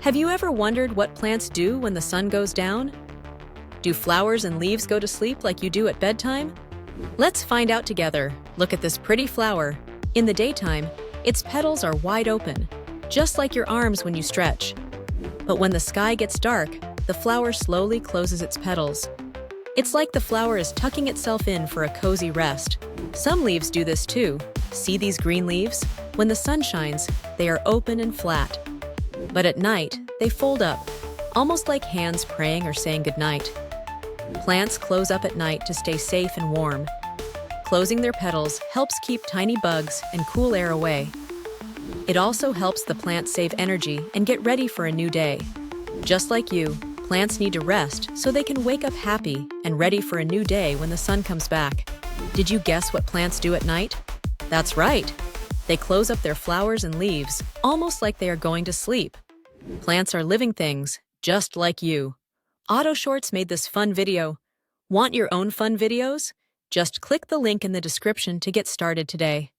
Have you ever wondered what plants do when the sun goes down? Do flowers and leaves go to sleep like you do at bedtime? Let's find out together. Look at this pretty flower. In the daytime, its petals are wide open, just like your arms when you stretch. But when the sky gets dark, the flower slowly closes its petals. It's like the flower is tucking itself in for a cozy rest. Some leaves do this too. See these green leaves? When the sun shines, they are open and flat. But at night, they fold up, almost like hands praying or saying goodnight. Plants close up at night to stay safe and warm. Closing their petals helps keep tiny bugs and cool air away. It also helps the plant save energy and get ready for a new day. Just like you, plants need to rest so they can wake up happy and ready for a new day when the sun comes back. Did you guess what plants do at night? That's right! They close up their flowers and leaves, almost like they are going to sleep. Plants are living things, just like you. AutoShorts made this fun video. Want your own fun videos? Just click the link in the description to get started today.